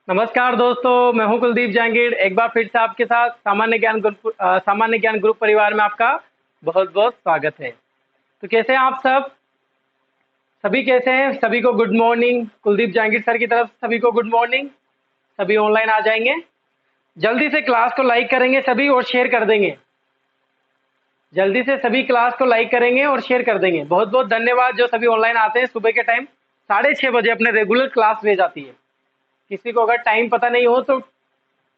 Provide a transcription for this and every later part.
नमस्कार दोस्तों, मैं हूं कुलदीप जहांगीर। एक बार फिर से आपके साथ सामान्य ज्ञान ग्रुप परिवार में आपका बहुत बहुत स्वागत है। तो कैसे हैं आप सब? सभी कैसे हैं? सभी को good morning. Kuldeep Jahangir sir की तरफ से सभी को गुड मॉर्निंग। सभी ऑनलाइन आ जाएंगे, जल्दी से क्लास को लाइक करेंगे सभी और शेयर कर देंगे। जल्दी से सभी क्लास को लाइक करेंगे और शेयर कर देंगे। बहुत बहुत धन्यवाद जो सभी ऑनलाइन आते हैं सुबह के टाइम 6:30 बजे अपने रेगुलर क्लास ले जाती है। किसी को अगर टाइम पता नहीं हो तो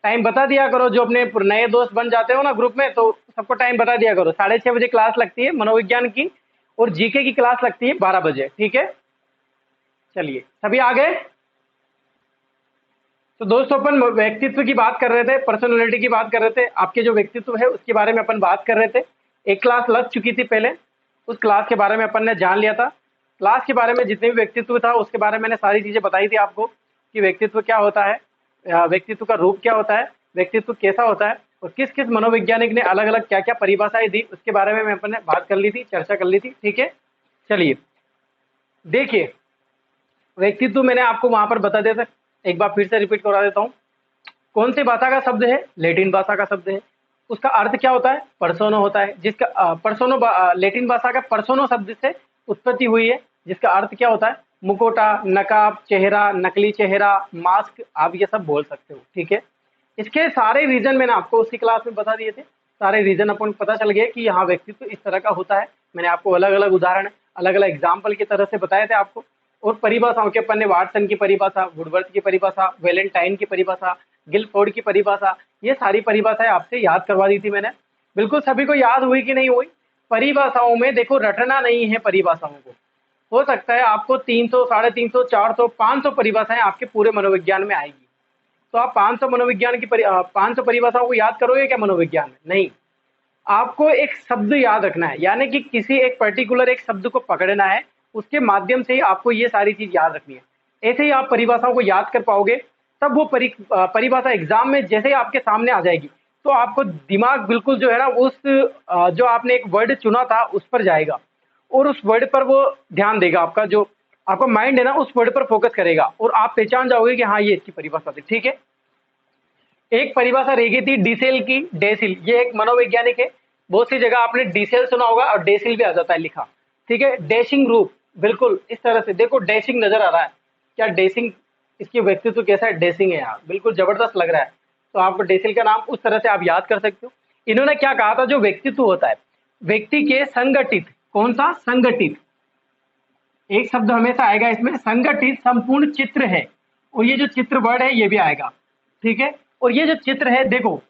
टाइम बता दिया करो। जो अपने नए दोस्त बन जाते हो ना ग्रुप में, तो सबको टाइम बता दिया करो। 6:30 बजे क्लास लगती है मनोविज्ञान की, और जीके की क्लास लगती है 12 बजे। ठीक है, चलिए सभी आ गए। तो दोस्तों, अपन व्यक्तित्व की बात कर रहे थे, पर्सनैलिटी की बात कर रहे थे। आपके जो व्यक्तित्व है उसके बारे में अपन बात कर रहे थे। एक क्लास लग चुकी थी पहले, उस क्लास के बारे में अपन ने जान लिया था। क्लास के बारे में जितने भी व्यक्तित्व था उसके बारे में मैंने सारी चीजें बताई थी आपको कि व्यक्तित्व क्या होता है, व्यक्तित्व का रूप क्या होता है, व्यक्तित्व कैसा होता है, और किस किस मनोवैज्ञानिक ने अलग अलग क्या क्या परिभाषाएं दी उसके बारे में अपन ने बात कर ली थी, चर्चा कर ली थी। ठीक है, चलिए देखिए, व्यक्तित्व मैंने आपको वहां पर बता दिया था। एक बार फिर से रिपीट करवा देता हूँ। कौन सी भाषा का शब्द है? लैटिन भाषा का शब्द है। उसका अर्थ क्या होता है? पर्सोनो होता है। जिसका लैटिन भाषा का पर्सोनो शब्द से उत्पत्ति हुई है, जिसका अर्थ क्या होता है? मुकोटा, नकाब, चेहरा, नकली चेहरा, मास्क, आप ये सब बोल सकते हो। ठीक है, इसके सारे रीजन मैंने आपको उसी क्लास में बता दिए थे। सारे रीजन अपन पता चल गए कि यहाँ व्यक्तित्व इस तरह का होता है। मैंने आपको अलग अलग उदाहरण, अलग अलग एग्जाम्पल की तरह से बताए थे आपको। और परिभाषाओं के अपन ने वाटसन की परिभाषा, वुडवर्थ की परिभाषा, वैलेंटाइन की परिभाषा, गिलफोर्ड की परिभाषा, ये सारी परिभाषाएं आपसे याद करवा दी थी मैंने। बिल्कुल सभी को याद हुई कि नहीं हुई? परिभाषाओं में देखो, रटना नहीं है परिभाषाओं को। हो सकता है आपको 300, 350, 400, 500 परिभाषाएं आपके पूरे मनोविज्ञान में आएगी। तो आप 500 मनोविज्ञान की 500 परिभाषाओं को याद करोगे क्या मनोविज्ञान में? नहीं। आपको एक शब्द याद रखना है, यानी कि किसी एक पर्टिकुलर एक शब्द को पकड़ना है, उसके माध्यम से ही आपको ये सारी चीज याद रखनी है। ऐसे ही आप परिभाषाओं को याद कर पाओगे। तब वो परिभाषा एग्जाम में जैसे ही आपके सामने आ जाएगी, तो आपको दिमाग बिल्कुल जो है ना, उस जो आपने एक वर्ड चुना था उस पर जाएगा, और उस वर्ड पर वो ध्यान देगा। आपका जो आपका माइंड है ना, उस वर्ड पर फोकस करेगा, और आप पहचान जाओगे कि हाँ, ये इसकी परिभाषा थी। ठीक है, एक परिभाषा रह गई थी डीसेल की, डेसिल। ये एक मनोवैज्ञानिक है। बहुत सी जगह आपने डीसेल सुना होगा और डेसिल भी आ जाता है लिखा। ठीक है, डैशिंग रूप, बिल्कुल इस तरह से देखो, डैशिंग नजर आ रहा है क्या? डैशिंग, इसकी व्यक्तित्व कैसा है? डैशिंग है यार, बिल्कुल जबरदस्त लग रहा है। तो आपको डेसिल का नाम उस तरह से आप याद कर सकते हो। इन्होंने क्या कहा था? जो व्यक्तित्व होता है, व्यक्ति के संगठित, कौन सा? संगठित, एक शब्द हमेशा आएगा इसमें, संगठित संपूर्ण चित्र है। और ये जो चित्र वर्ड है ये भी आएगा। ठीक है, और ये जो चित्र है देखो,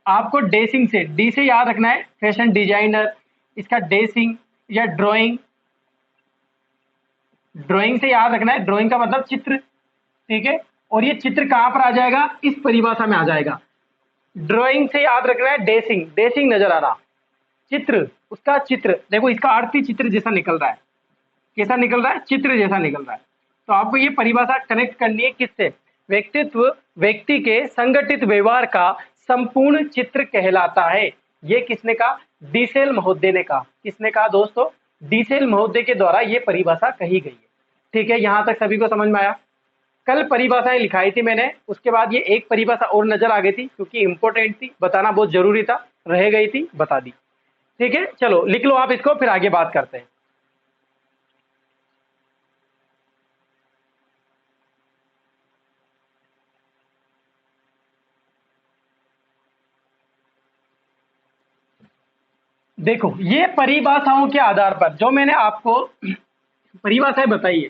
आपको डेसिंग से, डी से याद रखना है, फैशन डिजाइनर, इसका डेसिंग या ड्राइंग, ड्राइंग से याद रखना है। ड्राइंग का मतलब चित्र। ठीक है, और ये चित्र कहां पर आ जाएगा? इस परिभाषा में आ जाएगा। ड्राइंग से याद रखना है डेसिंग, डेसिंग नजर आ रहा, चित्र, उसका चित्र देखो, इसका अर्थ ही चित्र जैसा निकल रहा है। कैसा निकल रहा है? चित्र जैसा निकल रहा है। तो आपको ये परिभाषा कनेक्ट करनी है किससे? व्यक्तित्व व्यक्ति के संगठित व्यवहार का संपूर्ण चित्र कहलाता है। ये किसने कहा? डीसेल महोदय ने कहा। किसने कहा दोस्तों? डीसेल महोदय के द्वारा ये परिभाषा कही गई है। ठीक है, यहां तक सभी को समझ में आया? कल परिभाषाएं लिखाई थी मैंने, उसके बाद ये एक परिभाषा और नजर आ गई थी, क्योंकि इंपॉर्टेंट थी, बताना बहुत जरूरी था, रह गई थी, बता दी। ठीक है, चलो लिख लो आप इसको, फिर आगे बात करते हैं। देखो, ये परिभाषाओं के आधार पर जो मैंने आपको परिभाषाएं बताई है,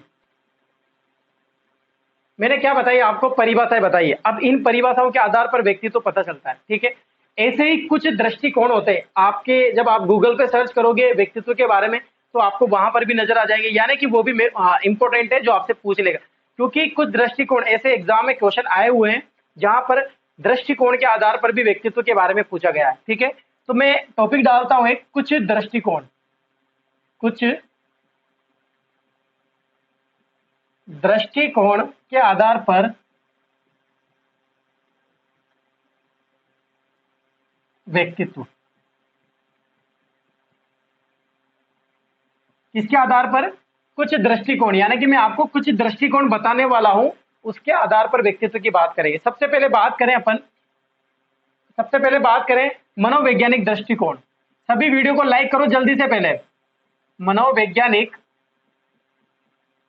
मैंने क्या बताई आपको? परिभाषाएं बताई है। अब इन परिभाषाओं के आधार पर व्यक्तित्व तो पता चलता है। ठीक है, ऐसे ही कुछ दृष्टिकोण होते हैं आपके। जब आप गूगल पे सर्च करोगे व्यक्तित्व के बारे में, तो आपको वहां पर भी नजर आ जाएंगे, यानी कि वो भी इंपॉर्टेंट है, जो आपसे पूछ लेगा। क्योंकि कुछ दृष्टिकोण ऐसे एग्जाम में क्वेश्चन आए हुए हैं जहां पर दृष्टिकोण के आधार पर भी व्यक्तित्व के बारे में पूछा गया है। ठीक है, तो मैं टॉपिक डालता हूं एक, कुछ दृष्टिकोण, कुछ दृष्टिकोण के आधार पर व्यक्तित्व। किसके आधार पर? कुछ दृष्टिकोण, यानी कि मैं आपको कुछ दृष्टिकोण बताने वाला हूं, उसके आधार पर व्यक्तित्व की बात करेंगे। सबसे पहले बात करें मनोवैज्ञानिक दृष्टिकोण। सभी वीडियो को लाइक करो जल्दी से पहले। मनोवैज्ञानिक,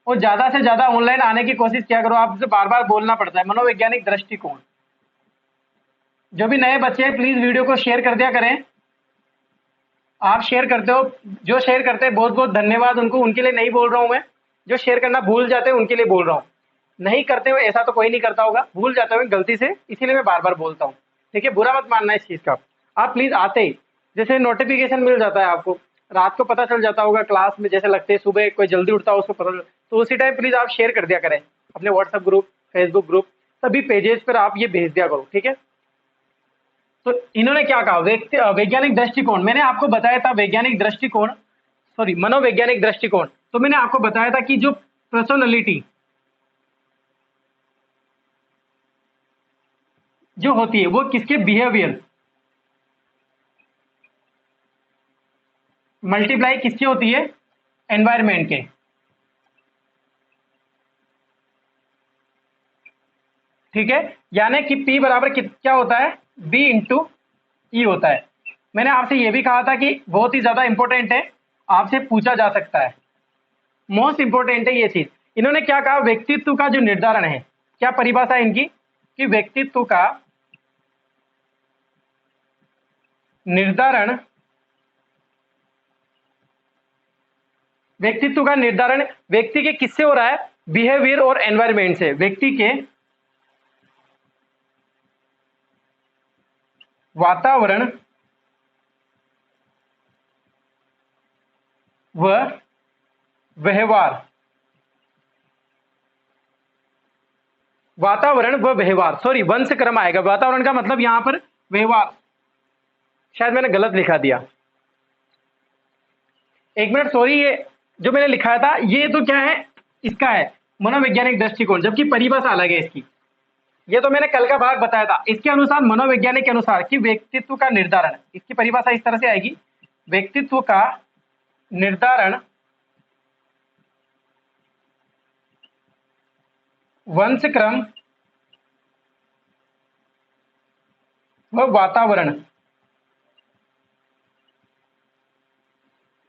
और ज्यादा से ज्यादा ऑनलाइन आने की कोशिश किया करो, आपसे बार बार बोलना पड़ता है। मनोवैज्ञानिक दृष्टिकोण, जो भी नए बच्चे हैं प्लीज वीडियो को शेयर कर दिया करें। आप शेयर करते हो, जो शेयर करते हैं बहुत बहुत धन्यवाद उनको, उनके लिए नहीं बोल रहा हूं मैं। जो शेयर करना भूल जाते हैं उनके लिए बोल रहा हूँ। नहीं करते हो ऐसा तो कोई नहीं करता होगा, भूल जाते हो गलती से, इसीलिए मैं बार बार बोलता हूँ। ठीक है, बुरा मत मानना इस चीज का। आप प्लीज आते ही जैसे नोटिफिकेशन मिल जाता है आपको, रात को पता चल जाता होगा क्लास में जैसे लगते हैं, सुबह कोई जल्दी उठता हो उसको पता तो उसी टाइम प्लीज आप शेयर कर दिया करें अपने व्हाट्सएप ग्रुप, फेसबुक ग्रुप, सभी पेजेस पर आप ये भेज दिया करो। ठीक है, तो इन्होंने क्या कहा, वैज्ञानिक दृष्टिकोण, मैंने आपको बताया था वैज्ञानिक दृष्टिकोण, सॉरी मनोवैज्ञानिक दृष्टिकोण, तो मैंने आपको बताया था कि जो पर्सनालिटी जो होती है वो किसके बिहेवियर मल्टीप्लाई किसकी होती है, एनवायरमेंट के। ठीक है, यानी कि P बराबर क्या होता है, B इंटू ई होता है। मैंने आपसे यह भी कहा था कि बहुत ही ज्यादा इंपॉर्टेंट है, आपसे पूछा जा सकता है, मोस्ट इंपॉर्टेंट है ये चीज। इन्होंने क्या कहा, व्यक्तित्व का जो निर्धारण है, क्या परिभाषा है इनकी, कि व्यक्तित्व का निर्धारण, व्यक्तित्व का निर्धारण व्यक्ति के किससे हो रहा है, बिहेवियर और एनवायरमेंट से। व्यक्ति के वातावरण व व्यवहार, वातावरण व व्यवहार, सॉरी वंश क्रम आएगा, वातावरण का मतलब यहां पर व्यवहार, शायद मैंने गलत लिखा दिया, एक मिनट सॉरी, ये जो मैंने लिखा था ये तो क्या है, इसका है मनोवैज्ञानिक दृष्टिकोण, जबकि परिभाषा अलग है इसकी। ये तो मैंने कल का भाग बताया था। इसके अनुसार, मनोवैज्ञानिक के अनुसार, कि व्यक्तित्व का निर्धारण, इसकी परिभाषा इस तरह से आएगी, व्यक्तित्व का निर्धारण वंशक्रम व वातावरण,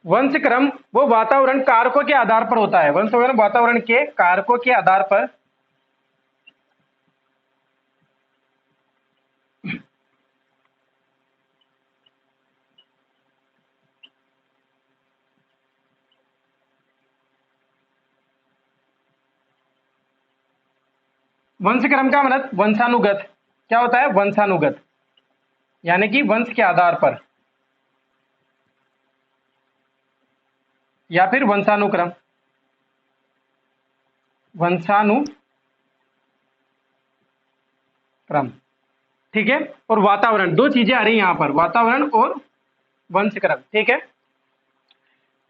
वंशक्रम व वातावरण कारकों के आधार पर होता है। वंशक्रम वातावरण के कारकों के आधार पर वंशक्रम का मतलब वंशानुगत, क्या होता है, वंशानुगत, यानी कि वंश के आधार पर, या फिर वंशानुक्रम, वंशानुक्रम। ठीक है, और वातावरण, दो चीजें आ रही हैं यहां पर, वातावरण और वंशक्रम। ठीक है,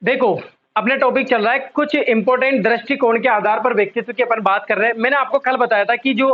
देखो अपने टॉपिक चल रहा है कुछ इंपॉर्टेंट दृष्टिकोण के आधार पर व्यक्तित्व की अपन बात कर रहे हैं। मैंने आपको कल बताया था कि जो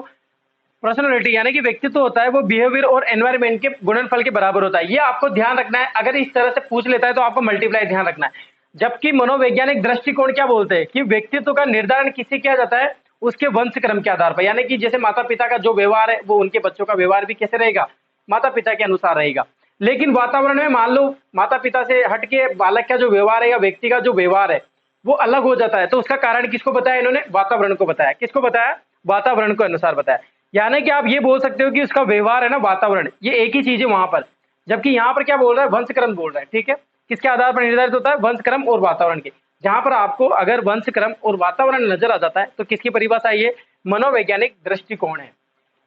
पर्सनालिटी यानी कि व्यक्तित्व होता है वो बिहेवियर और एनवायरमेंट के गुणनफल के बराबर होता है। ये आपको ध्यान रखना है, अगर इस तरह से पूछ लेता है तो आपको मल्टीप्लाई ध्यान रखना है। जबकि मनोवैज्ञानिक दृष्टिकोण क्या बोलते हैं, कि व्यक्तित्व का निर्धारण किससे किया जाता है, उसके वंशक्रम के आधार पर, यानी कि जैसे माता पिता का जो व्यवहार है वो उनके बच्चों का व्यवहार भी कैसे रहेगा, माता पिता के अनुसार रहेगा। लेकिन वातावरण में मान लो माता पिता से हटके बालक का जो व्यवहार है या व्यक्ति का जो व्यवहार है वो अलग हो जाता है, तो उसका कारण किसको बताया इन्होंने, वातावरण को बताया। किसको बताया, वातावरण को अनुसार बताया। यानी कि आप ये बोल सकते हो कि उसका व्यवहार है ना, वातावरण, ये एक ही चीज है वहां पर। जबकि यहाँ पर क्या बोल रहा है, वंशक्रम बोल रहा है। ठीक है, किसके आधार पर निर्धारित होता है, वंशक्रम और वातावरण के। जहां पर आपको अगर वंशक्रम और वातावरण नजर आ जाता है तो किसकी परिभाषा, ये मनोवैज्ञानिक दृष्टिकोण है।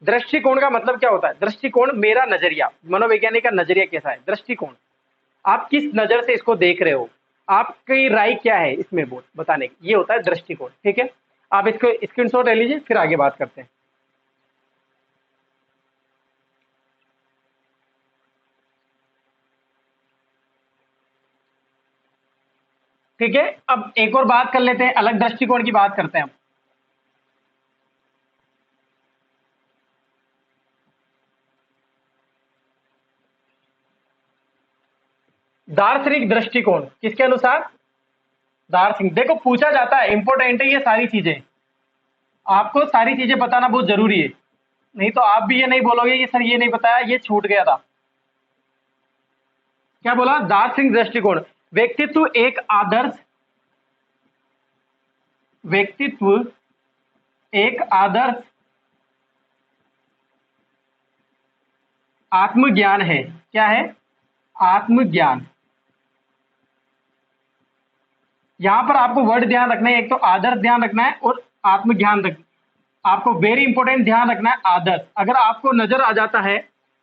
दृष्टिकोण का मतलब क्या होता है, दृष्टिकोण मेरा नजरिया, मनोवैज्ञानिक का नजरिया कैसा है, दृष्टिकोण, आप किस नजर से इसको देख रहे हो, आपकी राय क्या है इसमें बताने की, ये होता है दृष्टिकोण। ठीक है, आप इसको स्क्रीनशॉट ले लीजिए, फिर आगे बात करते हैं। ठीक है, अब एक और बात कर लेते हैं, अलग दृष्टिकोण की बात करते हैं हम। दार्शनिक दृष्टिकोण, किसके अनुसार, दार्शनिक। देखो पूछा जाता है, इंपॉर्टेंट है ये सारी चीजें। आपको सारी चीजें बताना बहुत जरूरी है, नहीं तो आप भी ये नहीं बोलोगे कि सर ये नहीं बताया, ये छूट गया था। क्या बोला? दार्शनिक दृष्टिकोण। व्यक्तित्व एक आदर्श, व्यक्तित्व एक आदर्श आत्मज्ञान है। क्या है? आत्मज्ञान। यहां पर आपको वर्ड ध्यान रखना है, एक तो आदर्श ध्यान रखना है और आत्मज्ञान रख, आपको वेरी इंपॉर्टेंट ध्यान रखना है आदर्श। अगर आपको नजर आ जाता है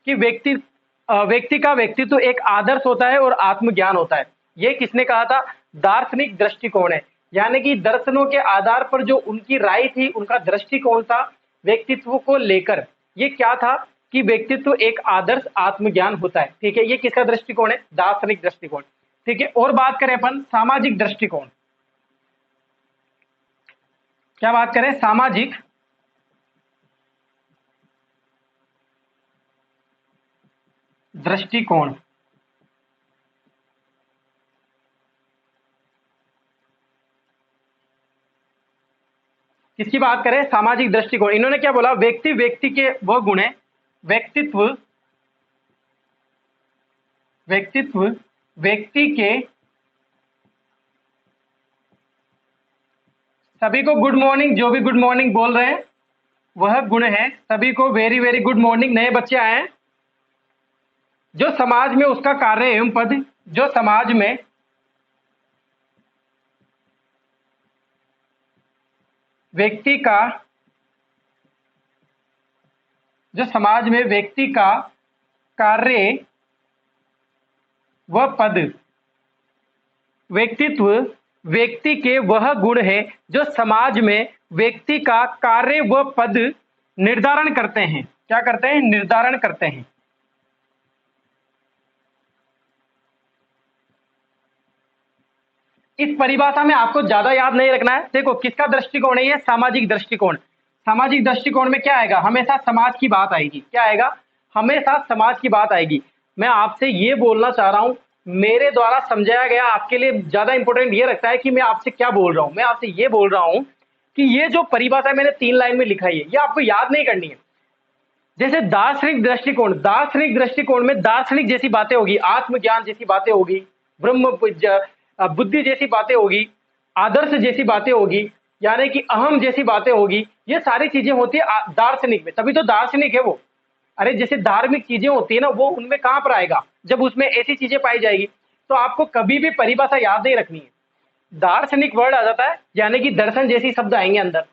कि व्यक्ति का व्यक्तित्व एक आदर्श होता है और आत्मज्ञान होता है, ये किसने कहा था? दार्शनिक दृष्टिकोण है। यानी कि दर्शनों के आधार पर जो उनकी राय थी, उनका दृष्टिकोण था व्यक्तित्व को लेकर, ये क्या था कि व्यक्तित्व एक आदर्श आत्मज्ञान होता है। ठीक है, ये किसका दृष्टिकोण है? दार्शनिक दृष्टिकोण। ठीक है, और बात करें अपन सामाजिक दृष्टिकोण। क्या बात करें? सामाजिक दृष्टिकोण। किसकी बात करें? सामाजिक दृष्टिकोण। इन्होंने क्या बोला? व्यक्ति के वह गुण है, व्यक्तित्व व्यक्तित्व व्यक्ति के, सभी को गुड मॉर्निंग, जो भी गुड मॉर्निंग बोल रहे हैं वह गुण है। सभी को वेरी वेरी गुड मॉर्निंग। नए बच्चे आए हैं। जो समाज में उसका कार्य एवं पद, जो समाज में व्यक्ति का, जो समाज में व्यक्ति का कार्य व पद, व्यक्तित्व व्यक्ति के वह गुण है जो समाज में व्यक्ति का कार्य व पद निर्धारण करते हैं। क्या करते हैं? निर्धारण करते हैं। इस परिभाषा में आपको ज्यादा याद नहीं रखना है। देखो किसका दृष्टिकोण है ये? सामाजिक दृष्टिकोण। सामाजिक दृष्टिकोण में क्या आएगा? हमेशा समाज की बात आएगी। क्या आएगा? हमेशा समाज की बात आएगी। मैं आपसे ये बोलना चाह रहा हूं, मेरे द्वारा समझाया गया आपके लिए ज्यादा इंपॉर्टेंट ये रखता है कि मैं आपसे क्या बोल रहा हूं। मैं आपसे ये बोल रहा हूं कि ये जो परिभाषा मैंने 3 लाइन में लिखा है ये आपको याद नहीं करनी है। जैसे दार्शनिक दृष्टिकोण, दार्शनिक दृष्टिकोण में दार्शनिक जैसी बातें होगी, आत्मज्ञान जैसी बातें होगी, ब्रह्म बुद्धि जैसी बातें होगी, आदर्श जैसी बातें होगी, यानी कि अहम जैसी बातें होगी। ये सारी चीजें होती है दार्शनिक में, तभी तो दार्शनिक है वो। अरे जैसे धार्मिक चीजें होती है ना, वो उनमें कहां पर आएगा? जब उसमें ऐसी चीजें पाई जाएगी। तो आपको कभी भी परिभाषा याद नहीं रखनी है। दार्शनिक वर्ड आ जाता है यानी कि दर्शन जैसी शब्द आएंगे अंदर।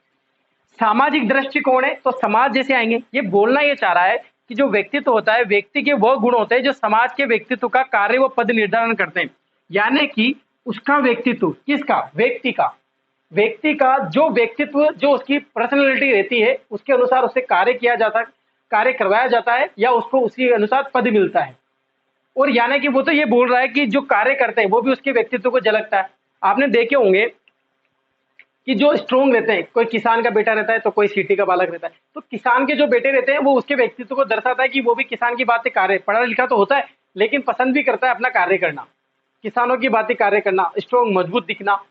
सामाजिक दृष्टिकोण है तो समाज जैसे आएंगे। ये बोलना ये चाह रहा है कि जो व्यक्तित्व होता है, व्यक्ति के वह गुण होते हैं जो समाज के व्यक्तित्व का कार्य व पद निर्धारण करते हैं। यानी कि उसका व्यक्तित्व, किसका? व्यक्ति का जो व्यक्तित्व, जो उसकी पर्सनैलिटी रहती है, उसके अनुसार उससे कार्य किया जाता है, कार्य करवाया जाता है, या उसको उसी अनुसार पद मिलता है। और यानी कि वो तो ये बोल रहा है कि जो कार्य करते हैं वो भी उसके व्यक्तित्व को झलकता है। आपने देखे होंगे कि जो स्ट्रोंग रहते हैं, कोई किसान का बेटा रहता है तो कोई सिटी का बालक रहता है, तो किसान के जो बेटे रहते हैं वो उसके व्यक्तित्व को दर्शाता है कि वो भी किसान की बातें कार्य, पढ़ा लिखा तो होता है लेकिन पसंद भी करता है अपना कार्य करना, किसानों की बातें कार्य करना, स्ट्रोंग मजबूत दिखना।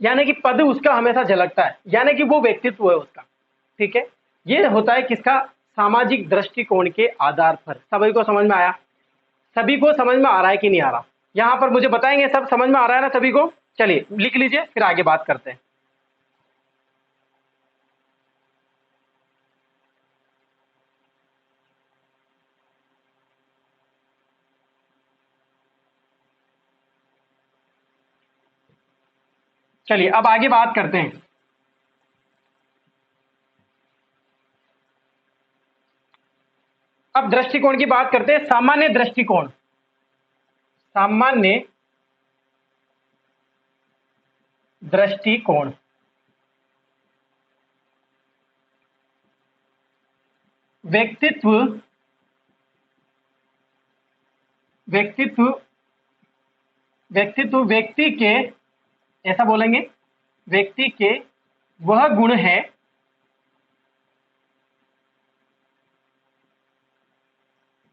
यानी कि पद उसका हमेशा झलकता है, यानी कि वो व्यक्तित्व है उसका। ठीक है, ये होता है किसका? सामाजिक दृष्टिकोण के आधार पर। सभी को समझ में आया? सभी को समझ में आ रहा है कि नहीं आ रहा? यहां पर मुझे बताएंगे, सब समझ में आ रहा है ना सभी को? चलिए लिख लीजिए, फिर आगे बात करते हैं। चलिए अब आगे बात करते हैं। अब दृष्टिकोण की बात करते हैं। सामान्य दृष्टिकोण, सामान्य दृष्टिकोण। व्यक्तित्व व्यक्तित्व व्यक्तित्व व्यक्ति के, ऐसा बोलेंगे, व्यक्ति के वह गुण है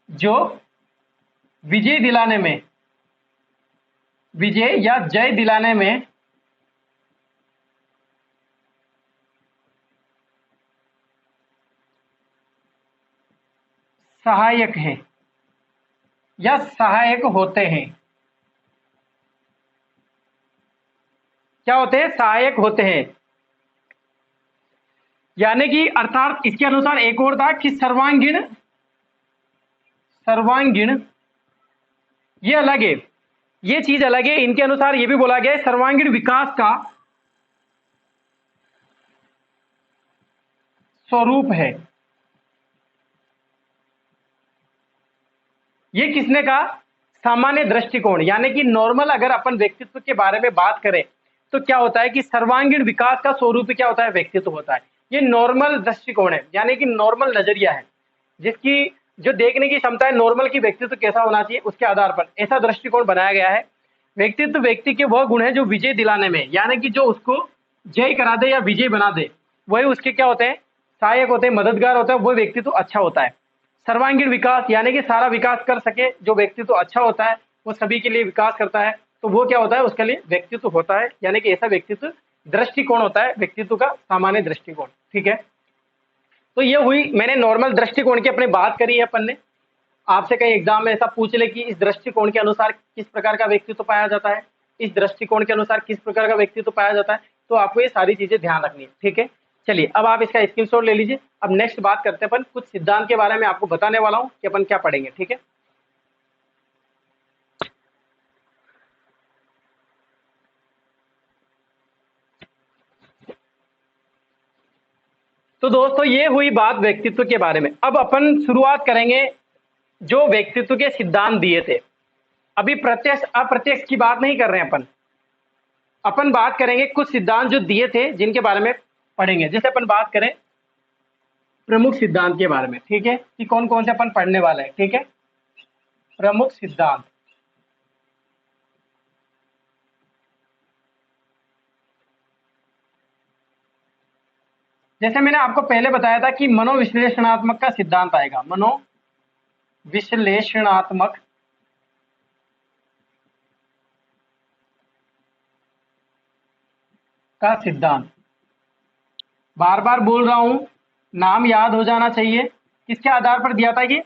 जो विजय दिलाने में, विजय या जय दिलाने में सहायक है या सहायक होते हैं। क्या होते हैं? सहायक होते हैं। यानी कि अर्थात इसके अनुसार एक और था कि सर्वांगीण, सर्वांगीण ये अलग है, ये चीज अलग है। इनके अनुसार ये भी बोला गया है सर्वांगीण विकास का स्वरूप है। ये किसने कहा? सामान्य दृष्टिकोण। यानी कि नॉर्मल अगर अपन व्यक्तित्व के बारे में बात करें तो क्या होता है कि सर्वांगीण विकास का स्वरूप क्या होता है? व्यक्तित्व होता है। ये नॉर्मल दृष्टिकोण है, यानी कि नॉर्मल नजरिया है, जिसकी जो देखने की क्षमता है नॉर्मल की व्यक्तित्व कैसा होना चाहिए उसके आधार पर ऐसा दृष्टिकोण बनाया गया है। व्यक्तित्व व्यक्ति के वह गुण है जो विजय दिलाने में, यानी कि जो उसको जय करा दे या विजय बना दे, वही उसके क्या होते हैं? सहायक होते हैं, मददगार होता है, वो व्यक्तित्व अच्छा होता है। सर्वांगीण विकास यानी कि सारा विकास कर सके, जो व्यक्तित्व अच्छा होता है वो सभी के लिए विकास करता है, तो वो क्या होता है? उसके लिए व्यक्तित्व होता है। यानी कि ऐसा व्यक्तित्व दृष्टिकोण होता है, व्यक्तित्व का सामान्य दृष्टिकोण। ठीक है, तो ये हुई, मैंने नॉर्मल दृष्टिकोण की अपने बात करी है। अपन ने आपसे कहीं एग्जाम में ऐसा पूछ ले कि इस दृष्टिकोण के अनुसार किस प्रकार का व्यक्तित्व पाया जाता है, इस दृष्टिकोण के अनुसार किस प्रकार का व्यक्तित्व पाया जाता है, तो आपको ये सारी चीजें ध्यान रखनी है। ठीक है, चलिए अब आप इसका स्क्रीनशॉट ले लीजिए। अब नेक्स्ट बात करते हैं अपन कुछ सिद्धांत के बारे में, आपको बताने वाला हूं कि अपन क्या पढ़ेंगे। ठीक है, तो दोस्तों ये हुई बात व्यक्तित्व के बारे में। अब अपन शुरुआत करेंगे जो व्यक्तित्व के सिद्धांत दिए थे। अभी प्रत्यक्ष अप्रत्यक्ष की बात नहीं कर रहे हैं अपन, अपन बात करेंगे कुछ सिद्धांत जो दिए थे जिनके बारे में पढ़ेंगे। जैसे अपन बात करें प्रमुख सिद्धांत के बारे में, ठीक है, कि कौन कौन से अपन पढ़ने वाले हैं। ठीक है, प्रमुख सिद्धांत। जैसे मैंने आपको पहले बताया था कि मनोविश्लेषणात्मक का सिद्धांत आएगा, मनोविश्लेषणात्मक का सिद्धांत। बार बार बोल रहा हूं, नाम याद हो जाना चाहिए। किसके आधार पर दिया था? ये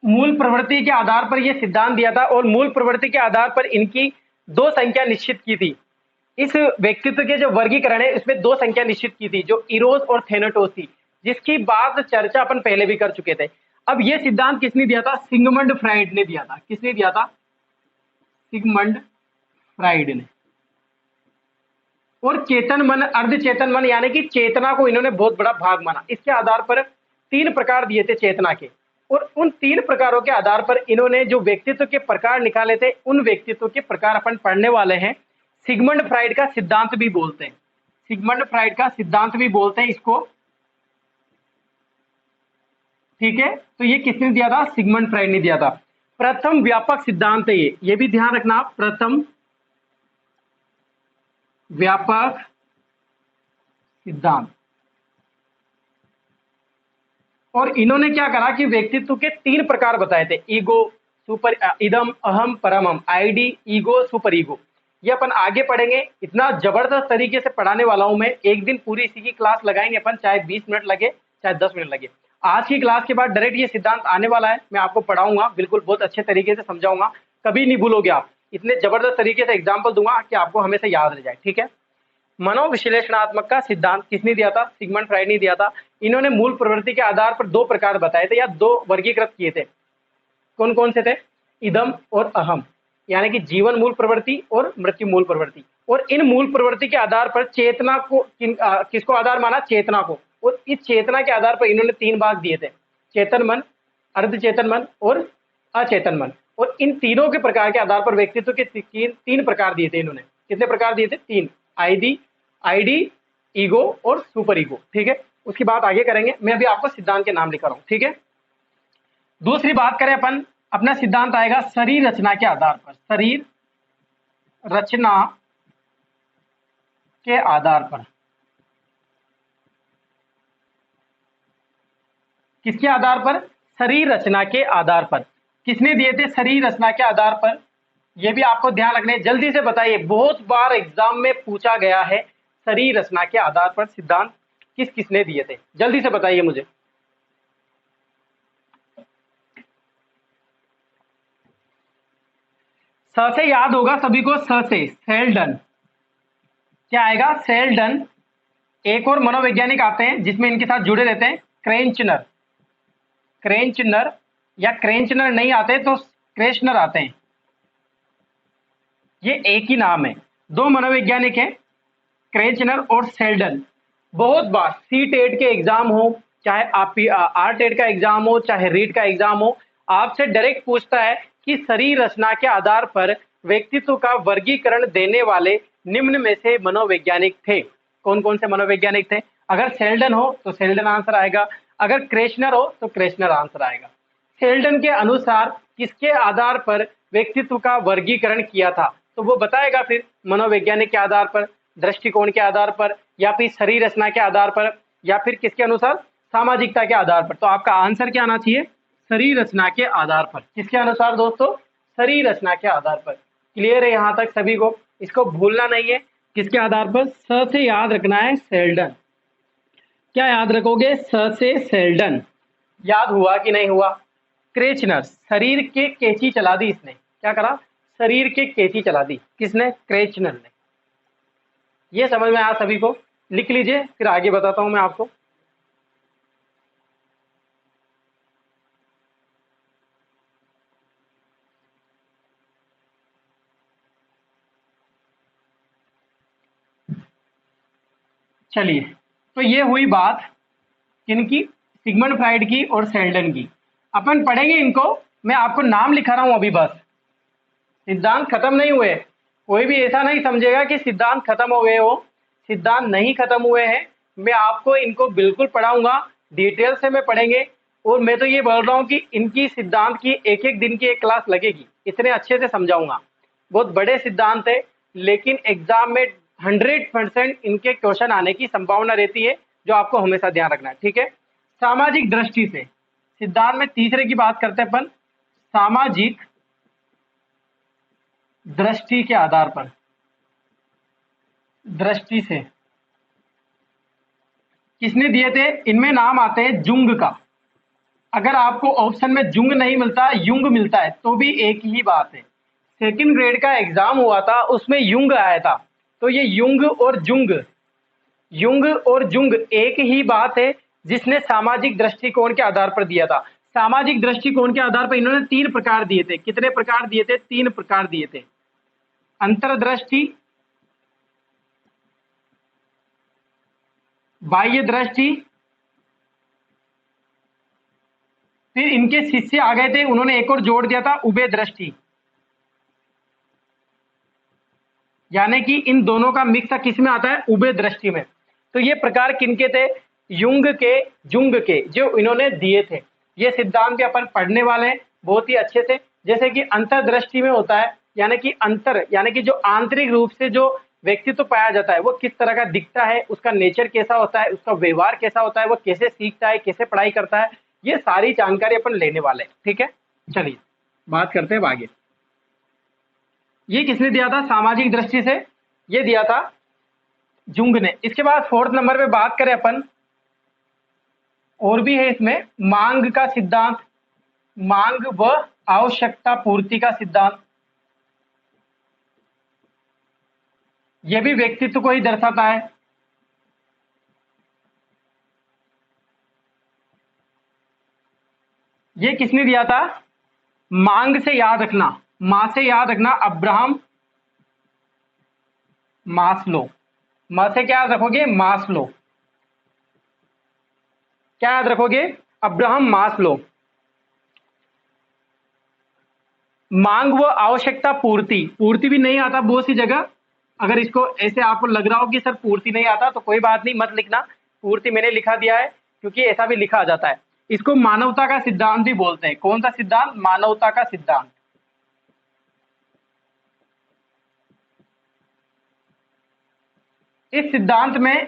मूल प्रवृत्ति के आधार पर ये सिद्धांत दिया था, और मूल प्रवृत्ति के आधार पर इनकी दो संख्या निश्चित की थी। इस व्यक्तित्व के जो वर्गीकरण है इसमें दो संख्या निश्चित की थी, जो इरोस और थेनेटोस थी, जिसकी बात चर्चा अपन पहले भी कर चुके थे। अब ये सिद्धांत किसने दिया था? सिगमंड फ्राइड ने दिया था। किसने दिया था? सिगमंड फ्राइड ने। और चेतन मन, अर्ध चेतन मन, यानी कि चेतना को इन्होंने बहुत बड़ा भाग माना। इसके आधार पर तीन प्रकार दिए थे चेतना के, और उन तीन प्रकारों के आधार पर इन्होंने जो व्यक्तित्व के प्रकार निकाले थे, उन व्यक्तित्व के प्रकार अपन पढ़ने वाले हैं। सिगमंड फ्राइड का सिद्धांत भी बोलते हैं, सिगमंड फ्राइड का सिद्धांत भी बोलते हैं इसको। ठीक है, तो ये किसने दिया था? सिगमंड फ्राइड ने दिया था। प्रथम व्यापक सिद्धांत है ये भी ध्यान रखना, प्रथम व्यापक सिद्धांत। और इन्होंने क्या करा कि व्यक्तित्व के तीन प्रकार बताए थे, ईगो, सुपर, इदम, अहम, परमम, आईडी, ईगो, सुपर ईगो। ये अपन आगे पढ़ेंगे। इतना जबरदस्त तरीके से पढ़ाने वाला हूं मैं, एक दिन पूरी इसी की क्लास लगाएंगे अपन, चाहे 20 मिनट लगे चाहे 10 मिनट लगे। आज की क्लास के बाद डायरेक्ट ये सिद्धांत आने वाला है, मैं आपको पढ़ाऊंगा, बिल्कुल बहुत अच्छे तरीके से समझाऊंगा, कभी नहीं भूलोगे आप। इतने जबरदस्त तरीके से एग्जाम्पल दूंगा कि आपको हमेशा याद रह जाए। ठीक है, मनोविश्लेषणात्मक का सिद्धांत किसने दिया था? सिगमंड फ्राइड ने दिया था। इन्होंने मूल प्रवृत्ति के आधार पर दो प्रकार बताए थे, या दो वर्गीकृत किए थे। कौन कौन से थे? इदम और अहम, यानी कि जीवन मूल प्रवृत्ति और मृत्यु मूल प्रवृत्ति। और इन मूल प्रवृत्ति के आधार पर चेतना को किसको आधार माना? चेतना को। और इस चेतना के आधार पर इन्होंने तीन भाग दिए थे, चेतन मन, अर्धचेतन मन और अचेतन मन। और इन तीनों के प्रकार के आधार पर व्यक्तित्व के तीन प्रकार दिए थे इन्होंने। कितने प्रकार दिए थे? तीन, आईडी, ईगो और सुपर ईगो। ठीक है, उसकी बात आगे करेंगे, मैं अभी आपको सिद्धांत के नाम लिखा रहा हूं। ठीक है, दूसरी बात करें अपन, अपना सिद्धांत आएगा शरीर रचना के आधार पर। शरीर रचना के आधार पर। किसके आधार पर? शरीर रचना के आधार पर। किसने दिए थे शरीर रचना के आधार पर? यह भी आपको ध्यान रखने, जल्दी से बताइए, बहुत बार एग्जाम में पूछा गया है, शरीर रचना के आधार पर सिद्धांत किस किसने दिए थे? जल्दी से बताइए मुझे। स से याद होगा सभी को, स से सेल्डन। क्या आएगा? सेल्डन। एक और मनोवैज्ञानिक आते हैं जिसमें इनके साथ जुड़े रहते हैं, क्रेंचनर। क्रेंचनर या क्रेंचनर नहीं आते तो क्रेशनर आते हैं। ये एक ही नाम है, दो मनोवैज्ञानिक हैं, क्रेंचनर और सेल्डन। बहुत बार सी टेट के एग्जाम हो, चाहे आप आर टेट का एग्जाम हो, चाहे रीट का एग्जाम हो, आपसे डायरेक्ट पूछता है कि शरीर रचना के आधार पर व्यक्तित्व का वर्गीकरण देने वाले निम्न में से मनोवैज्ञानिक थे। कौन कौन से मनोवैज्ञानिक थे? अगर सेल्डन हो तो सेल्डन आंसर आएगा, अगर क्रेशनर हो तो क्रेशनर आंसर आएगा। सेल्डन के अनुसार किसके आधार पर व्यक्तित्व का वर्गीकरण किया था? तो वो बताएगा फिर मनोवैज्ञानिक के आधार पर, दृष्टिकोण के आधार पर, या फिर शरीर रचना के आधार पर, या फिर किसके अनुसार? सामाजिकता के आधार पर। तो आपका आंसर क्या आना चाहिए? शरीर रचना के आधार पर। किसके अनुसार दोस्तों? शरीर रचना के आधार पर। क्लियर है यहाँ तक सभी को? इसको भूलना नहीं है। किसके आधार पर? स से याद रखना है, सेल्डन। क्या याद रखोगे? स से सेल्डन। याद हुआ कि नहीं हुआ? क्रेचनर, शरीर के कैंची चला दी इसने। क्या करा? शरीर के कैंची चला दी। किसने? क्रेचनर ने। ये समझ में आया सभी को? लिख लीजिए, फिर आगे बताता हूं मैं आपको। चलिए, तो ये हुई बात किनकी? सिगमंड फ्राइड की और सेल्डन की। अपन पढ़ेंगे इनको, मैं आपको नाम लिखा रहा हूं अभी बस। सिद्धांत खत्म नहीं हुए। कोई भी ऐसा नहीं समझेगा कि सिद्धांत खत्म हो गए हो। सिद्धांत नहीं खत्म हुए हैं। मैं आपको इनको बिल्कुल पढ़ाऊंगा, डिटेल से मैं पढ़ेंगे। और मैं तो ये बोल रहा हूँ कि इनकी सिद्धांत की एक एक दिन की एक क्लास लगेगी, इतने अच्छे से समझाऊंगा। बहुत बड़े सिद्धांत है, लेकिन एग्जाम में 100% इनके क्वेश्चन आने की संभावना रहती है, जो आपको हमेशा ध्यान रखना है। ठीक है? सामाजिक दृष्टि से सिद्धांत में तीसरे की बात करते हैं अपन, सामाजिक दृष्टि के आधार पर। दृष्टि से किसने दिए थे? इनमें नाम आते हैं जुंग का। अगर आपको ऑप्शन में जुंग नहीं मिलता, युंग मिलता है, तो भी एक ही बात है। सेकंड ग्रेड का एग्जाम हुआ था, उसमें युंग आया था। तो ये युंग और जुंग, युंग और जुंग एक ही बात है, जिसने सामाजिक दृष्टिकोण के आधार पर दिया था। सामाजिक दृष्टिकोण के आधार पर इन्होंने 3 प्रकार दिए थे। कितने प्रकार दिए थे? 3 प्रकार दिए थे। अंतर्दृष्टि, बाह्य दृष्टि, फिर इनके शिष्य आ गए थे, उन्होंने एक और जोड़ दिया था, उभय दृष्टि। यानी कि इन दोनों का मिक्स किस में आता है? उभय दृष्टि में। तो ये प्रकार किनके थे? युंग के, जुंग के, जो इन्होंने दिए थे। ये सिद्धांत भी अपन पढ़ने वाले हैं बहुत ही अच्छे से। जैसे कि अंतर्दृष्टि में होता है, यानी कि अंतर, यानी कि जो आंतरिक रूप से जो व्यक्तित्व पाया जाता है, वो किस तरह का दिखता है, उसका नेचर कैसा होता है, उसका व्यवहार कैसा होता है, वो कैसे सीखता है, कैसे पढ़ाई करता है, ये सारी जानकारी अपन लेने वाले हैं। ठीक है? चलिए बात करते हैं आगे। ये किसने दिया था सामाजिक दृष्टि से? ये दिया था जुंग ने। इसके बाद 4th नंबर पे बात करें अपन, और भी है इसमें, मांग का सिद्धांत, मांग व आवश्यकता पूर्ति का सिद्धांत। यह भी व्यक्तित्व को ही दर्शाता है। ये किसने दिया था? मांग से याद रखना, मां से याद रखना, अब्राहम मास्लो। मां से क्या याद रखोगे? मास्लो। क्या याद रखोगे? Abraham Maslow. मांग व आवश्यकता पूर्ति, पूर्ति भी नहीं आता बहुत सी जगह। अगर इसको ऐसे आपको लग रहा हो कि सर पूर्ति नहीं आता, तो कोई बात नहीं, मत लिखना। पूर्ति मैंने लिखा दिया है, क्योंकि ऐसा भी लिखा आ जाता है। इसको मानवता का सिद्धांत भी बोलते हैं। कौन सा सिद्धांत? मानवता का सिद्धांत। इस सिद्धांत में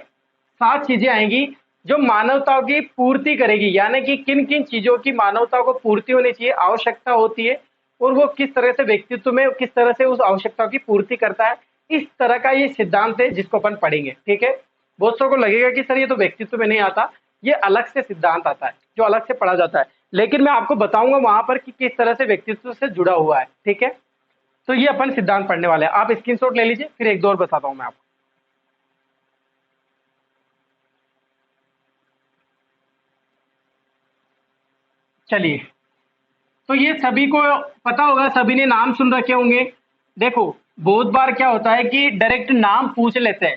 7 चीजें आएंगी जो मानवता की पूर्ति करेगी, यानी कि किन किन चीजों की मानवता को पूर्ति होनी चाहिए, आवश्यकता होती है, और वो किस तरह से व्यक्तित्व में किस तरह से उस आवश्यकता की पूर्ति करता है। इस तरह का ये सिद्धांत है जिसको अपन पढ़ेंगे। ठीक है? बहुत सौ को लगेगा कि सर ये तो व्यक्तित्व में नहीं आता, ये अलग से सिद्धांत आता है जो अलग से पढ़ा जाता है, लेकिन मैं आपको बताऊंगा वहां पर कि किस तरह से व्यक्तित्व से जुड़ा हुआ है। ठीक है? तो ये अपन सिद्धांत पढ़ने वाले हैं। आप स्क्रीनशॉट ले लीजिए, फिर एक दो और बताता हूं मैं आपको। चलिए, तो ये सभी को पता होगा, सभी ने नाम सुन रखे होंगे। देखो, बहुत बार क्या होता है कि डायरेक्ट नाम पूछ लेते हैं,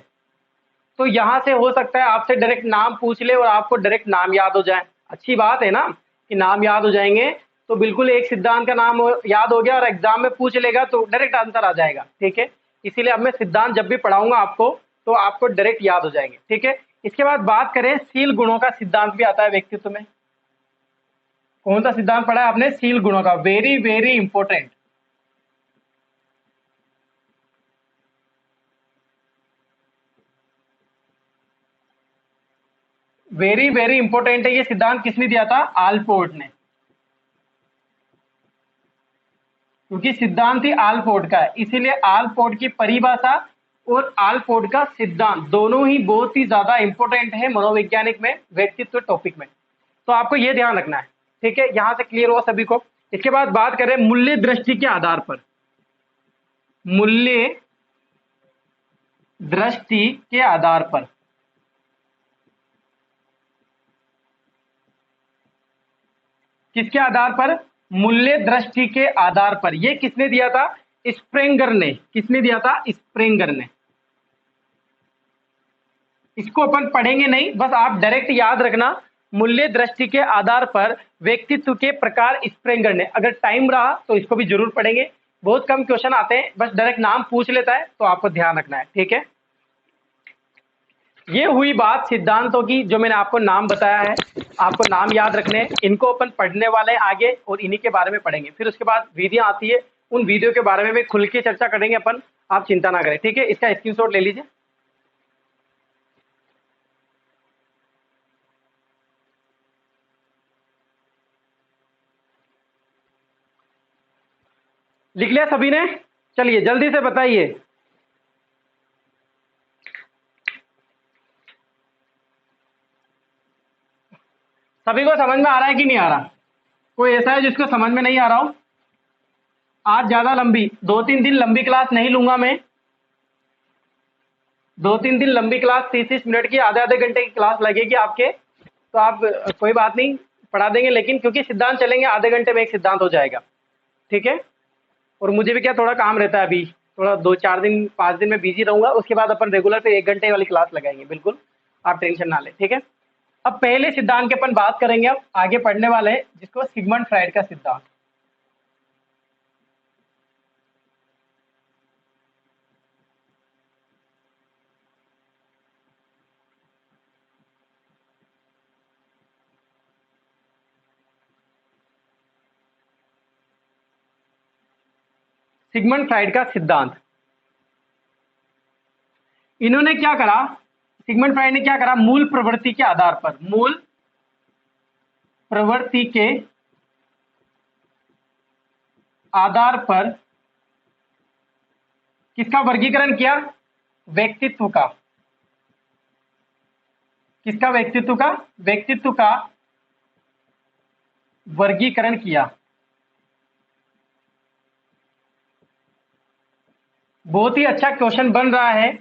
तो यहां से हो सकता है आपसे डायरेक्ट नाम पूछ ले और आपको डायरेक्ट नाम याद हो जाए। अच्छी बात है ना कि नाम याद हो जाएंगे, तो बिल्कुल एक सिद्धांत का नाम याद हो गया और एग्जाम में पूछ लेगा तो डायरेक्ट आंसर आ जाएगा। ठीक है, इसीलिए अब मैं सिद्धांत जब भी पढ़ाऊंगा आपको तो आपको डायरेक्ट याद हो जाएंगे। ठीक है, इसके बाद बात करें, शील गुणों का सिद्धांत भी आता है व्यक्तित्व में। कौन सा सिद्धांत पढ़ा है आपने? शील गुणों का। Very very important. Very very important है। ये सिद्धांत किसने दिया था? आलपोर्ट ने, क्योंकि सिद्धांत ही आलपोर्ट का है, इसीलिए आलपोर्ट की परिभाषा और आलपोर्ट का सिद्धांत दोनों ही बहुत ही ज्यादा इंपॉर्टेंट है मनोवैज्ञानिक में, व्यक्तित्व टॉपिक में। तो आपको यह ध्यान रखना है। ठीक है, यहां से क्लियर हुआ सभी को। इसके बाद बात करें मूल्य दृष्टि के आधार पर। मूल्य दृष्टि के आधार पर, किसके आधार पर? मूल्य दृष्टि के आधार पर। यह किसने दिया था? स्प्रेंगर ने। किसने दिया था? स्प्रेंगर ने। इसको अपन पढ़ेंगे नहीं, बस आप डायरेक्ट याद रखना, मूल्य दृष्टि के आधार पर व्यक्तित्व के प्रकार स्प्रेंगर ने। अगर टाइम रहा तो इसको भी जरूर पढ़ेंगे, बहुत कम क्वेश्चन आते हैं, बस डायरेक्ट नाम पूछ लेता है, तो आपको ध्यान रखना है। ठीक है, ये हुई बात सिद्धांतों की, जो मैंने आपको नाम बताया है। आपको नाम याद रखने हैं, इनको अपन पढ़ने वाले हैं आगे और इन्हीं के बारे में पढ़ेंगे। फिर उसके बाद विधियां आती है, उन विधियों के बारे में भी खुल के चर्चा करेंगे अपन, आप चिंता ना करें। ठीक है, इसका स्क्रीनशॉट ले लीजिए। लिख लिया सभी ने? चलिए जल्दी से बताइए। सभी को समझ में आ रहा है कि नहीं आ रहा? कोई ऐसा है जिसको समझ में नहीं आ रहा हो? आज ज्यादा लंबी, 2-3 दिन लंबी क्लास नहीं लूंगा मैं। 2-3 दिन लंबी क्लास, 30-30 मिनट की, आधे आधे घंटे की क्लास लगेगी आपके, तो आप कोई बात नहीं, पढ़ा देंगे। लेकिन क्योंकि सिद्धांत चलेंगे, आधे घंटे में एक सिद्धांत हो जाएगा। ठीक है, और मुझे भी क्या थोड़ा काम रहता है अभी, थोड़ा 2-4 दिन 5 दिन में बिजी रहूंगा, उसके बाद अपन रेगुलर पे 1 घंटे वाली क्लास लगाएंगे। बिल्कुल, आप टेंशन ना लें। ठीक है, अब पहले सिद्धांत के अपन बात करेंगे, अब आगे पढ़ने वाले हैं, जिसको सिगमंड फ्राइड का सिद्धांत। सिगमंड फ्राइड का सिद्धांत, इन्होंने क्या करा? सिगमंड फ्राइड ने क्या करा? मूल प्रवृत्ति के आधार पर, मूल प्रवृत्ति के आधार पर किसका वर्गीकरण किया? व्यक्तित्व का। किसका? व्यक्तित्व का। व्यक्तित्व का वर्गीकरण किया। बहुत ही अच्छा क्वेश्चन बन रहा है,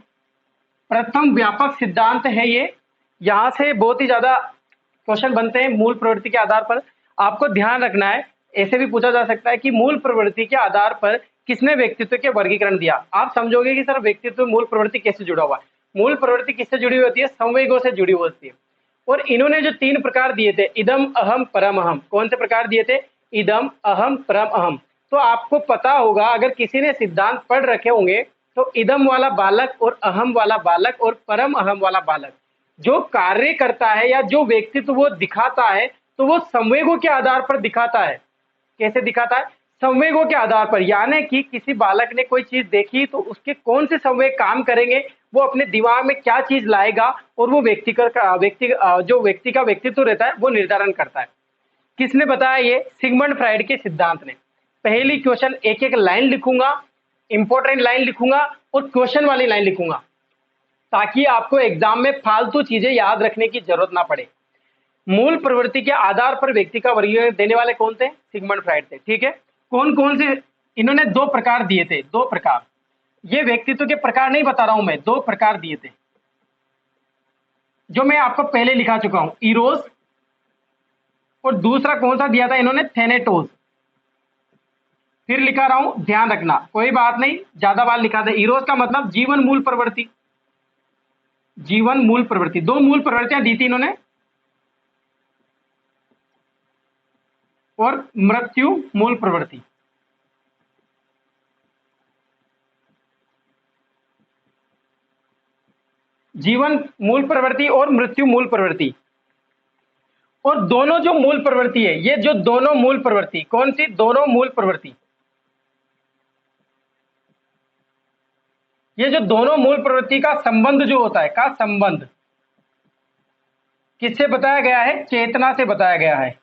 प्रथम व्यापक सिद्धांत है ये। यहां से बहुत ही ज्यादा क्वेश्चन बनते हैं मूल प्रवृत्ति के आधार पर। आपको ध्यान रखना है, ऐसे भी पूछा जा सकता है कि मूल प्रवृत्ति के आधार पर किसने व्यक्तित्व के वर्गीकरण दिया। आप समझोगे कि सर व्यक्तित्व मूल प्रवृत्ति कैसे जुड़ा हुआ है? मूल प्रवृत्ति किससे जुड़ी होती है? संवेगों से जुड़ी होती है। और इन्होंने जो 3 प्रकार दिए थे, इदम अहम परम अहम, कौन से प्रकार दिए थे? इदम अहम परम अहम। तो आपको पता होगा, अगर किसी ने सिद्धांत पढ़ रखे होंगे, तो इदम वाला बालक और अहम वाला बालक और परम अहम वाला बालक जो कार्य करता है या जो व्यक्तित्व वो दिखाता है, तो वो संवेगों के आधार पर दिखाता है। कैसे दिखाता है? संवेगों के आधार पर, यानी कि किसी बालक ने कोई चीज देखी तो उसके कौन से संवेग काम करेंगे, वो अपने दिमाग में क्या चीज लाएगा, और वो जो व्यक्ति का व्यक्तित्व रहता है वो निर्धारण करता है। किसने बताया? ये सिगमंड फ्राइड के सिद्धांत ने। पहली क्वेश्चन एक एक लाइन लिखूंगा, इंपॉर्टेंट लाइन लिखूंगा और क्वेश्चन वाली लाइन लिखूंगा, ताकि आपको एग्जाम में फालतू चीजें याद रखने की जरूरत ना पड़े। मूल प्रवृत्ति के आधार पर व्यक्ति का वर्गीकरण देने वाले कौन थे? सिगमंड फ्राइड थे। ठीक है, कौन कौन से इन्होंने दो प्रकार दिए थे, दो प्रकार। ये व्यक्तित्व के प्रकार नहीं बता रहा हूं मैं, दो प्रकार दिए थे जो मैं आपको पहले लिखा चुका हूं, इरोस, और दूसरा कौन सा दिया था इन्होंने, थेनेटोस। फिर लिखा रहा हूं, ध्यान रखना, कोई बात नहीं, ज्यादा बार लिखा था। इरोस का मतलब जीवन मूल प्रवृत्ति, जीवन मूल प्रवृत्ति, दो मूल प्रवृत्तियां दी थी इन्होंने, और मृत्यु मूल प्रवृत्ति। जीवन मूल प्रवृत्ति और मृत्यु मूल प्रवृत्ति। और दोनों जो मूल प्रवृत्ति है, ये जो दोनों मूल प्रवृत्ति, कौन सी दोनों मूल प्रवृत्ति, ये जो दोनों मूल प्रवृत्ति का संबंध जो होता है, का संबंध किससे बताया गया है, चेतना से बताया गया है।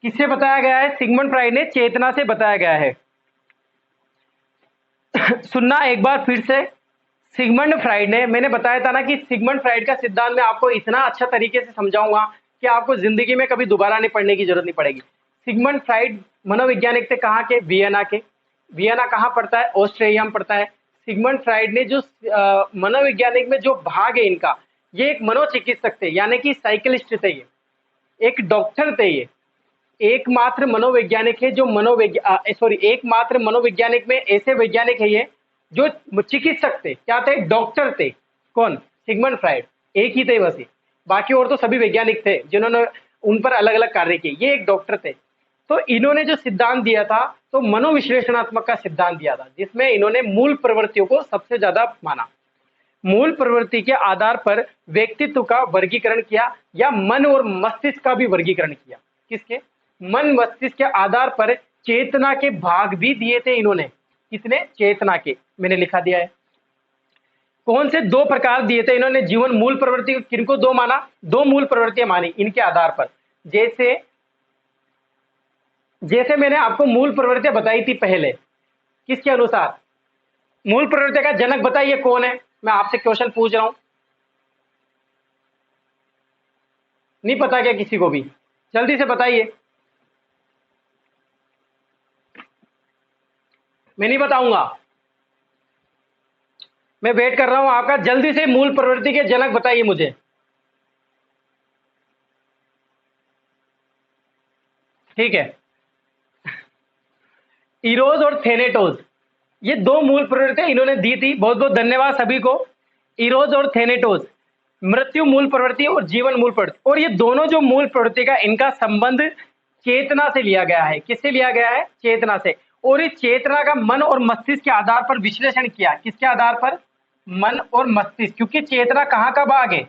किससे बताया गया है, सिगमंड फ्राइड ने चेतना से बताया गया है। सुनना एक बार फिर से, सिगमंड फ्राइड ने, मैंने बताया था ना कि सिगमंड फ्राइड का सिद्धांत मैं आपको इतना अच्छा तरीके से समझाऊंगा कि आपको जिंदगी में कभी दोबारा नहीं पढ़ने की जरूरत नहीं पड़ेगी। सिगमंड फ्राइड मनोवैज्ञानिक थे, कहाँ के, वियना के। वियना कहाँ पड़ता है, ऑस्ट्रेलिया में पड़ता है। सिगमंड फ्राइड ने जो मनोवैज्ञानिक में जो भाग है इनका, ये एक मनोचिकित्सक थे, यानी कि साइकिलिस्ट थे, ये एक डॉक्टर थे, ये एकमात्र मनोवैज्ञानिक है जो एकमात्र मनोवैज्ञानिक में ऐसे वैज्ञानिक है ये जो चिकित्सक थे, क्या थे, डॉक्टर थे। कौन, सिगमंड फ्राइड, एक ही थे वैसे, बाकी और तो सभी वैज्ञानिक थे जिन्होंने उन पर अलग अलग कार्य किए, ये एक डॉक्टर थे। तो इन्होंने जो सिद्धांत दिया था, तो मनोविश्लेषणात्मक का सिद्धांत दिया था, जिसमें इन्होंने मूल प्रवृत्तियों को सबसे ज्यादा माना। मूल प्रवृत्ति के आधार पर व्यक्तित्व का वर्गीकरण किया, या मन और मस्तिष्क का भी वर्गीकरण किया। किसके, मन मस्तिष्क के आधार पर चेतना के भाग भी दिए थे इन्होंने। किसने, चेतना के, मैंने लिखा दिया है। कौन से दो प्रकार दिए थे इन्होंने, जीवन मूल प्रवृत्ति, किनको दो माना, दो मूल प्रवृत्तियां मानी इनके आधार पर। जैसे जैसे मैंने आपको मूल प्रवृत्तियां बताई थी पहले, किसके अनुसार, मूल प्रवृत्ति का जनक बताइए कौन है, मैं आपसे क्वेश्चन पूछ रहा हूं, नहीं पता क्या किसी को भी, जल्दी से बताइए। मैं नहीं बताऊंगा, मैं वेट कर रहा हूं आपका, जल्दी से मूल प्रवृत्ति के जनक बताइए मुझे। ठीक है, इरोज और थेनेटोज, ये दो मूल प्रवृत्तियां इन्होंने दी थी। बहुत बहुत धन्यवाद सभी को। इरोज और थेनेटोज, मृत्यु मूल प्रवृत्ति और जीवन मूल प्रवृत्ति, और ये दोनों जो मूल प्रवृत्ति का इनका संबंध चेतना से लिया गया है। किससे लिया गया है, चेतना से। और इस चेतना का मन और मस्तिष्क के आधार पर विश्लेषण किया। किसके आधार पर, मन और मस्तिष्क, क्योंकि चेतना कहाँ का भाग है,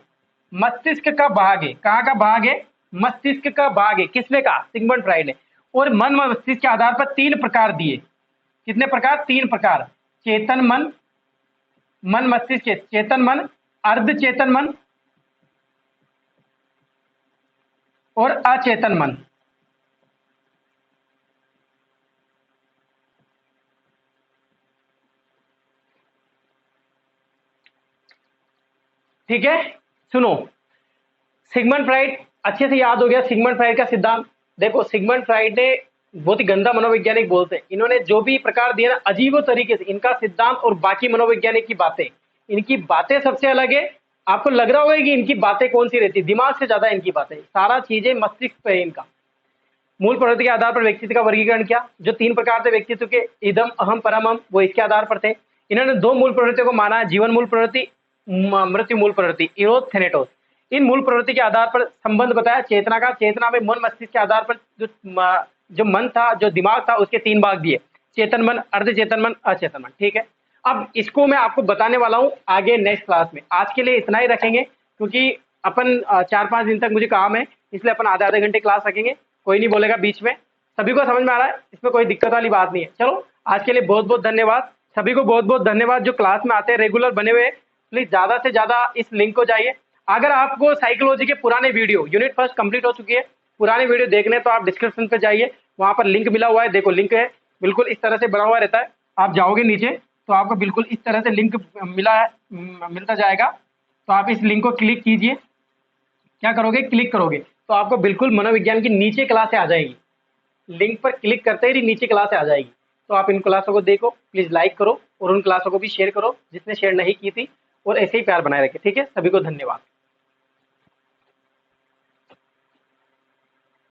मस्तिष्क का भाग है। कहाँ का भाग है, मस्तिष्क का भाग है। किसने कहा, सिगमंड फ्राइड ने। और मन व मस्तिष्क के आधार पर तीन प्रकार दिए। कितने प्रकार, तीन प्रकार, चेतन मन, मन मस्तिष्क चेतन मन, अर्ध चेतन मन और अचेतन मन। ठीक है, सुनो, सिगमंड फ्राइड अच्छे से याद हो गया, सिगमंड फ्राइड का सिद्धांत। देखो, सिगमंड फ्राइड ने बहुत ही गंदा मनोवैज्ञानिक बोलते हैं, इन्होंने जो भी प्रकार दिया ना, अजीब तरीके से, इनका सिद्धांत और बाकी मनोवैज्ञानिक की बातें, इनकी बातें सबसे अलग है। आपको लग रहा होगा कि इनकी बातें कौन सी रहती, दिमाग से ज्यादा इनकी बातें, सारा चीजें मस्तिष्क पे है इनका। मूल प्रवृत्ति के आधार पर व्यक्तित्व का वर्गीकरण किया, जो तीन प्रकार थे व्यक्तित्व के, इदम अहम परमम, वो इसके आधार पर थे। इन्होंने दो मूल प्रवृत्तियों को माना, जीवन मूल प्रवृत्ति, मृत्यु मूल प्रवृत्ति, इरोस थेनेटोस। इन मूल प्रवृत्ति के आधार पर संबंध बताया चेतना का। चेतना में मन मस्तिष्क के आधार पर जो मन था, जो दिमाग था, उसके तीन भाग दिए, चेतन मन, अर्ध चेतन मन, अचेतन मन। ठीक है, अब इसको मैं आपको बताने वाला हूं आगे नेक्स्ट क्लास में। आज के लिए इतना ही रखेंगे, क्योंकि अपन 4-5 दिन तक मुझे काम है, इसलिए अपन आधे आधे घंटे क्लास रखेंगे, कोई नहीं बोलेगा बीच में। सभी को समझ में आ रहा है, इसमें कोई दिक्कत वाली बात नहीं है। चलो, आज के लिए बहुत बहुत धन्यवाद सभी को, बहुत बहुत धन्यवाद जो क्लास में आते हैं, रेगुलर बने हुए। प्लीज ज्यादा से ज्यादा इस लिंक को जाइए। अगर आपको साइकोलॉजी के पुराने वीडियो, यूनिट फर्स्ट कंप्लीट हो चुकी है, पुराने वीडियो देखने तो आप डिस्क्रिप्शन पे जाइए, वहां पर लिंक मिला हुआ है, देखो लिंक है, बिल्कुल इस तरह से बना हुआ रहता है। आप जाओगे नीचे तो आपको बिल्कुल इस तरह से लिंक मिलता जाएगा, तो आप इस लिंक को क्लिक कीजिए। क्या करोगे, क्लिक करोगे तो आपको बिल्कुल मनोविज्ञान की नीचे क्लासें आ जाएगी, लिंक पर क्लिक करते ही नीचे क्लास आ जाएगी। तो आप इन क्लासों को देखो, प्लीज लाइक करो और उन क्लासों को भी शेयर करो जिसने शेयर नहीं की थी, और ऐसे ही प्यार बनाए रखे। ठीक है, सभी को धन्यवाद।